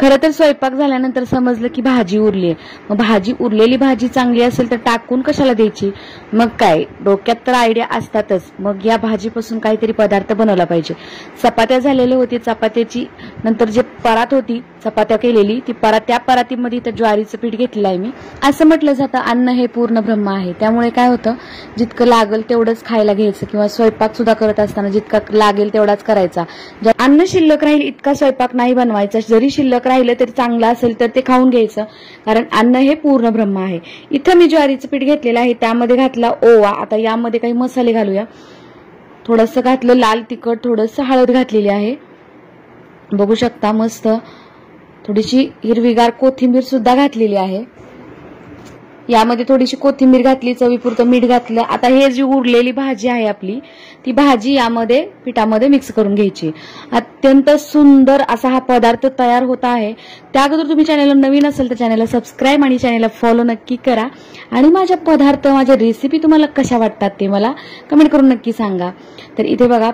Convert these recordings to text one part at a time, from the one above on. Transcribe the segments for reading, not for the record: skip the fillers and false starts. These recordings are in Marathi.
खरं तर स्वयंपाक झाल्यानंतर समजलं की भाजी उरली आहे. मग उरलेली भाजी चांगली असेल तर टाकून कशाला द्यायची. मग काय डोक्यात तर आयडिया असतातच. मग या भाजीपासून काहीतरी पदार्थ बनवला पाहिजे. चपात्या झालेल्या होती, चपात्याची नंतर जे परात होती चपात्या केलेली ती त्या परातीमध्ये तर ज्वारीचं पीठ घेतलेलं आहे मी. असं म्हटलं जातं अन्न हे पूर्ण ब्रह्म आहे. त्यामुळे काय होतं जितकं लागल तेवढंच खायला घ्यायचं किंवा स्वयंपाक सुद्धा करत असताना जितका लागेल तेवढाच करायचा. अन्न शिल्लक राहील इतका स्वयंपाक नाही बनवायचा. जरी शिल्लक राहिलं तरी चांगलं असेल तर ते खाऊन घ्यायचं, कारण अन्न हे पूर्ण ब्रह्म आहे. इथं मी ज्वारीचं पीठ घेतलेलं आहे, त्यामध्ये घातला ओवा. आता यामध्ये काही मसाले घालूया. थोडंसं घातलं लाल तिखट, थोडंसं हळद घातलेली आहे. बघू शकता मस्त थोडीशी हिरवीगार कोथिंबीर सुद्धा घातलेली आहे. यामध्ये थोडीशी कोथिंबीर घातली, चवीपुरतं मीठ घातलं. आता हे जी उरलेली भाजी आहे आपली ती भाजी यामध्ये पिठामध्ये मिक्स करून घ्यायची. अत्यंत सुंदर असा हा पदार्थ तयार होत आहे. त्या अगोदर तुम्ही चॅनलला नवीन असेल तर चॅनलला सबस्क्राईब आणि चॅनलला फॉलो नक्की करा. आणि माझ्या रेसिपी तुम्हाला कशा वाटतात ते मला कमेंट करून नक्की सांगा. तर इथे बघा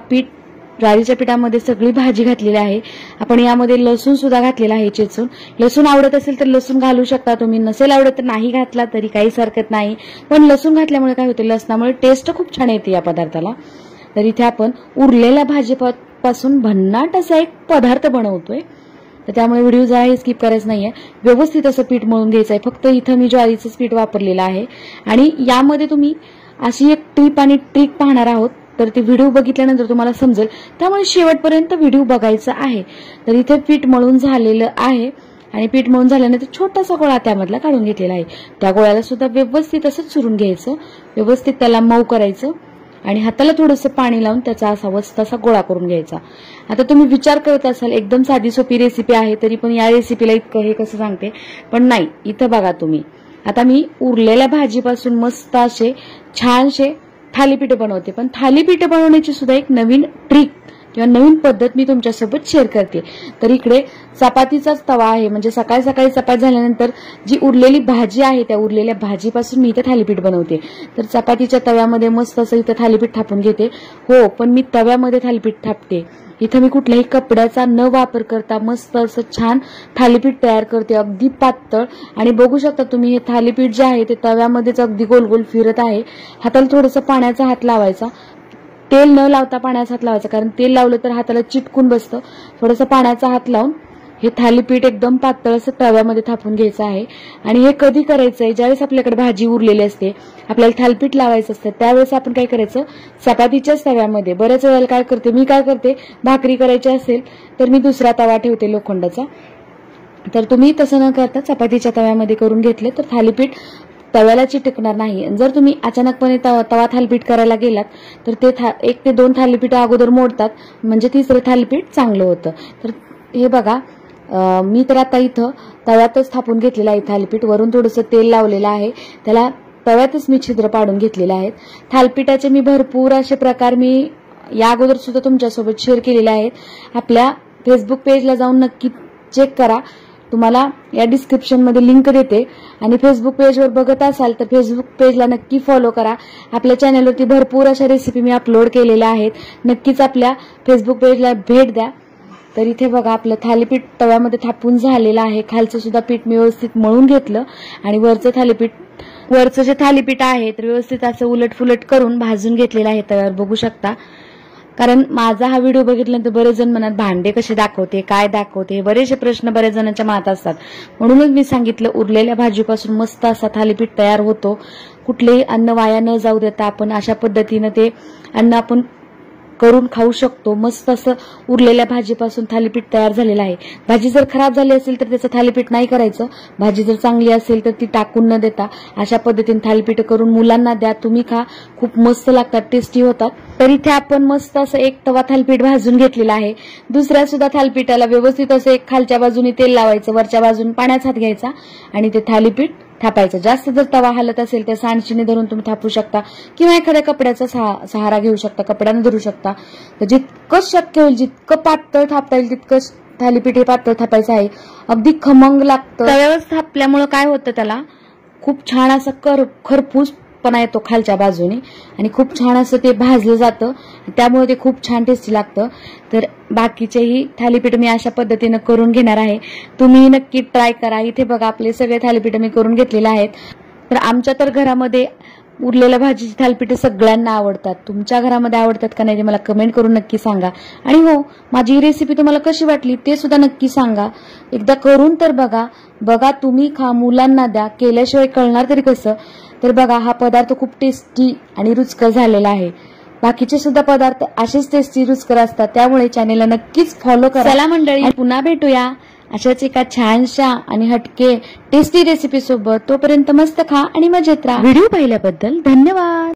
ज्वारीच्या पिठामध्ये सगळी भाजी घातलेली आहे. आपण यामध्ये लसूण सुद्धा घातलेला आहे चेचून. लसूण आवडत असेल तर लसूण घालू शकता तुम्ही, नसेल आवडत तर नाही घातला तरी काहीच हरकत नाही. पण लसूण घातल्यामुळे काय होते, लसणामुळे टेस्ट खूप छान येते या पदार्थाला. तर इथे आपण उरलेल्या भाजीपासून भन्नाट असा एक पदार्थ बनवतोय. तर त्यामुळे व्हिडिओ जरा स्किप करायचं नाहीये. व्यवस्थित असं पीठ मळून घ्यायचं आहे. फक्त इथं मी ज्वारीचंच पीठ वापरलेलं आहे. आणि यामध्ये तुम्ही अशी एक टिप आणि ट्रिक पाहणार आहोत, तर ती व्हिडिओ बघितल्यानंतर तुम्हाला समजेल. त्यामुळे शेवटपर्यंत व्हिडिओ बघायचा आहे. तर इथे पीठ मळून झालेलं आहे आणि पीठ मळून झाल्यानंतर छोटासा गोळा त्यामधला काढून घेतलेला आहे. त्या गोळ्याला सुद्धा व्यवस्थित असं चुरून घ्यायचं, व्यवस्थित त्याला मऊ करायचं आणि हाताला थोडंसं पाणी लावून त्याचा असा मस्त असा गोळा करून घ्यायचा. आता तुम्ही विचार करत असाल एकदम साधी सोपी रेसिपी आहे, तरी पण या रेसिपीला इतकं हे कसं सांगते. पण नाही, इथं बघा तुम्ही. आता मी उरलेल्या भाजीपासून मस्त असे छानसे थालीपीठ बनवते. पण थालीपीठ बनवण्याची सुद्धा एक नवीन ट्रिक किंवा नवीन पद्धत मी तुमच्यासोबत शेअर करते. तर इकडे चपातीचाच तवा आहे, म्हणजे सकाळी सकाळी चपाती झाल्यानंतर जी उरलेली भाजी आहे त्या उरलेल्या भाजीपासून मी इथे थालीपीठ बनवते. तर चपातीच्या तव्यामध्ये मस्त असं इथं थालीपीठ थापून घेते. हो, पण मी तव्यामध्ये थालीपीठ थापते. इथं मी कुठल्याही कपड्याचा न वापर करता मस्त असं छान थालीपीठ तयार करते, अगदी पातळ. आणि बघू शकता तुम्ही हे थालीपीठ जे आहे ते तव्यामध्येच अगदी गोल गोल फिरत आहे. हाताला थोडंसं पाण्याचा हात लावायचा, तेल न लावता पाण्याचा हात लावायचा, कारण तेल लावलं तर हाताला चिटकून बसतं. थोडंसं पाण्याचा हात लावून हे थालीपीठ एकदम पातळ असं तव्यामध्ये थापून घ्यायचं आहे. आणि हे कधी करायचंय, ज्यावेळेस आपल्याकडे भाजी उरलेली असते, आपल्याला थालीपीठ लावायचं असतं, त्यावेळेस आपण काय करायचं, चपातीच्याच तव्यामध्ये. बऱ्याच वेळेला मी काय करते भाकरी करायची असेल तर मी दुसरा तवा ठेवते लोखंडाचा. तर तुम्ही तसं न करता चपातीच्या तव्यामध्ये करून घेतले तर थालीपीठ तव्याला चिटकणार नाही. जर तुम्ही अचानकपणे तवा थालीपीठ करायला गेलात तर ते 1 ते 2 थालीपीठ अगोदर मोडतात, म्हणजे तिसरं थालीपीठ चांगलं होतं. तर हे बघा, मी तर आता इथं तव्यातच थापून घेतलेलं आहे थालीपीठ. वरून थोडंसं तेल लावलेलं आहे, त्याला तव्यातच मी छिद्र पाडून घेतलेले आहेत. थालीपीठाचे मी भरपूर असे प्रकार मी या अगोदर सुद्धा तुमच्यासोबत शेअर केलेले आहेत. आपल्या फेसबुक पेजला जाऊन नक्की चेक करा, तुम्हाला या डिस्क्रिप्शनमध्ये लिंक देते. आणि फेसबुक पेजवर बघत असाल तर फेसबुक पेजला नक्की फॉलो करा. आपल्या चॅनलवरती भरपूर अशा रेसिपी मी अपलोड केलेल्या आहेत. नक्कीच आपल्या फेसबुक पेजला भेट द्या. तर इथे बघा आपलं थालीपीठ तव्यामध्ये थापून झालेलं आहे. खालचं सुद्धा पीठ मी व्यवस्थित मळून घेतलं आणि वरचं जे थालीपीठ आहे तर व्यवस्थित असं उलटफुलट करून भाजून घेतलेलं आहे तव्यावर, बघू शकता. कारण माझा हा व्हिडिओ बघितल्यानंतर बरेच जण म्हणत भांडे कसे दाखवते, काय दाखवते, हे बरेचसे प्रश्न बऱ्याच जणांच्या मनात असतात. म्हणूनच मी सांगितलं उरलेल्या भाजीपासून मस्त असा थालीपीठ तयार होतो. कुठलेही अन्न वाया न जाऊ देता आपण अशा पद्धतीनं ते अन्न आपण करून खाऊ शकतो. मस्त असं उरलेल्या भाजीपासून थालीपीठ तयार झालेलं आहे. भाजी जर खराब झाली असेल तर त्याचं थालीपीठ नाही करायचं. भाजी जर चांगली असेल तर ती टाकून न देता अशा पद्धतीने थालीपीठ करून मुलांना द्या, तुम्ही खा, खूप मस्त लागतात, टेस्टी होतात. तर इथे आपण मस्त असं एक तवा थालीपीठ भाजून घेतलेला आहे. दुसऱ्या सुद्धा थालीपीठाला व्यवस्थित असं एक खालच्या बाजूने तेल लावायचं, वरच्या बाजूने पाण्याचा हात घ्यायचा आणि ते थालीपीठ थापायचं. जास्त जर तवा हलत असेल तर सांडशीने धरून तुम्ही थापू शकता किंवा एखाद्या कपड्याचा सहारा घेऊ शकता, कपड्याने धरू शकता. तर जितकं शक्य होईल, जितकं पातळ थापता येईल तितकं थालीपीठ हे पातळ थापायचं आहे. अगदी खमंग लागतं. तव्यावर थापल्यामुळे काय होतं, त्याला खूप छान असा खरपूस तुरटपणा येतो खालच्या बाजूने आणि खूप छान असं ते भाजलं जातं, त्यामुळे ते खूप छान टेस्टी लागतं. तर बाकीचेही थालीपीठ मी अशा पद्धतीनं करून घेणार आहे. तुम्ही नक्की ट्राय करा. इथे बघा आपले सगळे थालीपीठ मी करून घेतलेले आहेत. तर आमच्या तर घरामध्ये उरलेल्या भाजीची थालीपीठ सगळ्यांना आवडतात. तुमच्या घरामध्ये आवडतात का नाही ते मला कमेंट करून नक्की सांगा. आणि हो, माझी ही रेसिपी तुम्हाला कशी वाटली ते सुद्धा नक्की सांगा. एकदा करून तर बघा तुम्ही खा, मुलांना द्या, केल्याशिवाय कळणार तरी कसं. तर बघा हा पदार्थ खूप टेस्टी आणि रुचकर झालेला आहे. बाकीचे सुद्धा पदार्थ असेच टेस्टी रुचकर असतात, त्यामुळे चॅनेलला नक्कीच फॉलो करा. चला मंडळी, पुन्हा भेटूया अशाच एका छानशा आणि हटके टेस्टी रेसिपी सोबत. तोपर्यंत मस्त खा आणि मजेत राहा. व्हिडिओ पाहिल्याबद्दल धन्यवाद.